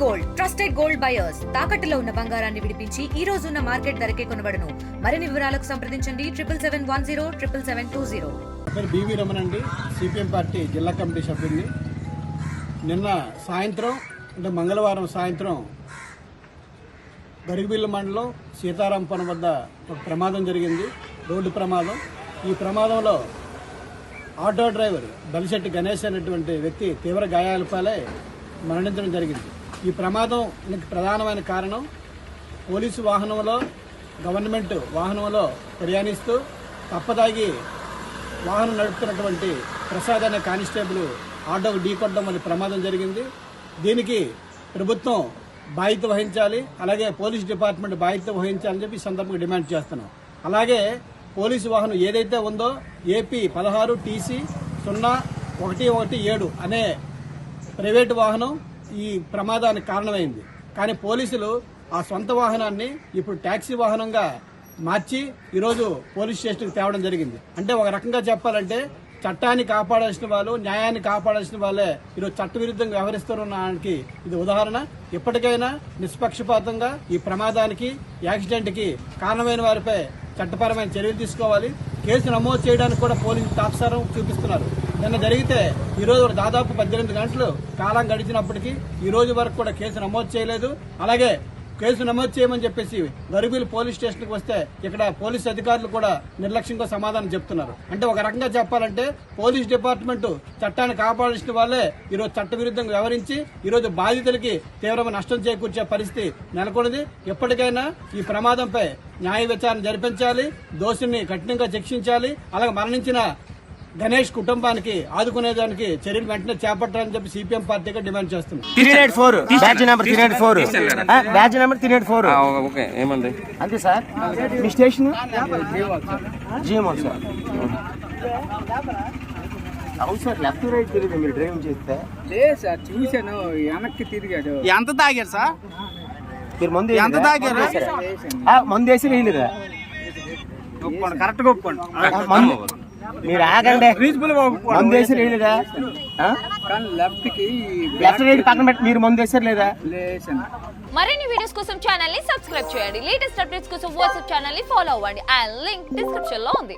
Gold trusted gold buyers తాకట్టులో ఉన్న బంగారాన్ని విడిపించి ఈ రోజు ఉన్న మార్కెట్ ధరకే కొనబడును. మరిన్ని వివరాలకు సంప్రదించండి 7710 బీవీ రమణ అండి, సిపిఎం పార్టీ జిల్లా కమిటీ సభ్యుడిని. నిన్న సాయంత్రం అంటే మంగళవారం సాయంత్రం గరిగిబిల్ల మండలం సీతారాంపురం వద్ద ఒక ప్రమాదం జరిగింది, రోడ్డు ప్రమాదం. ఈ ప్రమాదంలో ఆటో డ్రైవర్ బలిశెట్టి గణేష్ అనేటువంటి వ్యక్తి తీవ్ర గాయాల పాలై మరణించడం జరిగింది. ఈ ప్రమాదానికి ప్రధానమైన కారణం పోలీసు వాహనంలో, గవర్నమెంట్ వాహనంలో ప్రయాణిస్తూ తప్పదాగి వాహనం నడుపుతున్నటువంటి ప్రసాద్ అనే కానిస్టేబుల్ ఆటోకు ఢీకొట్టడం వల్ల ప్రమాదం జరిగింది. దీనికి ప్రభుత్వం బాధ్యత వహించాలి, అలాగే పోలీస్ డిపార్ట్మెంట్ బాధ్యత వహించాలని చెప్పి ఈ సందర్భంగా డిమాండ్ చేస్తున్నాం. అలాగే పోలీసు వాహనం ఏదైతే ఉందో ఏపీ 16 TC 0117 అనే ప్రైవేటు వాహనం ఈ ప్రమాదానికి కారణమైంది. కానీ పోలీసులు ఆ సొంత వాహనాన్ని ఇప్పుడు ట్యాక్సీ వాహనంగా మార్చి ఈరోజు పోలీస్ స్టేషన్కి తేవడం జరిగింది. అంటే ఒక రకంగా చెప్పాలంటే చట్టాన్ని కాపాడాల్సిన వాళ్ళు, న్యాయాన్ని కాపాడాల్సిన వాళ్ళే ఈరోజు చట్టవిరుద్ధంగా వ్యవహరిస్తున్నానికి ఇది ఉదాహరణ. ఇప్పటికైనా నిష్పక్షపాతంగా ఈ ప్రమాదానికి, యాక్సిడెంట్కి కారణమైన వారిపై చట్టపరమైన చర్యలు తీసుకోవాలి. కేసు నమోదు చేయడానికి కూడా పోలీసులు తాత్సారం చూపిస్తున్నారు. నిన్న జరిగితే ఈరోజు దాదాపు 18 గంటలు కాలం గడిచినప్పటికీ ఈ రోజు వరకు కూడా కేసు నమోదు చేయలేదు. అలాగే కేసు నమోదు చేయమని చెప్పేసి గరిబిల్ పోలీస్ స్టేషన్కి వస్తే ఇక్కడ పోలీసు అధికారులు కూడా నిర్లక్ష్యంగా సమాధానం చెప్తున్నారు. అంటే ఒక రకంగా చెప్పాలంటే పోలీస్ డిపార్ట్మెంట్ చట్టాన్ని కాపాడాల్సిన వాళ్ళే ఈరోజు చట్టవిరుద్ధంగా వ్యవహరించి ఈరోజు బాధితులకి తీవ్రమైన నష్టం చేకూర్చే పరిస్థితి నెలకొన్నది. ఎప్పటికైనా ఈ ప్రమాదంపై న్యాయ విచారణ జరిపించాలి, దోషుల్ని కఠినంగా శిక్షించాలి. అలాగే మరణించిన గణేష్ కుటుంబానికి ఆదుకునేదానికి చర్యలు వెంటనే చేపట్టాలని చెప్పి సిపిఎం పార్టీగా డిమాండ్ చేస్తున్నాం. 384 బ్యాచ్ నెంబర్ 384 ఓకే, ఏమంది అంతే సార్. మీ స్టేషన్ జిఎంఓ సార్. అవును సార్, లెఫ్ట్ రైట్ తిరిగి మీరు డ్రైవింగ్ చేస్తే లేదు సార్, చూశాను వెనక్కి తిరిగాడు. ఎంత తాగారు సార్? మీరు ముందు ఎంత తాగారు? ముందు వేసి వేయలేదా? ఒప్పుకోండి, కరెక్ట్గా ఒప్పుకోండి. మీరు ఆగండి, ముందు వేసి వేయలేదా? లెఫ్ట్ రైట్ పక్కన పెట్టి మీరు ముందు వేసారు లేదా? మరిన్ని వీడియోస్ కోసం ఛానల్ ని సబ్స్క్రైబ్ చేయండి. లేటెస్ట్ అప్డేట్స్ కోసం వాట్సాప్ ఛానల్ ని ఫాలో అవ్వండి. ఆ లింక్ డిస్క్రిప్షన్ లో ఉంది.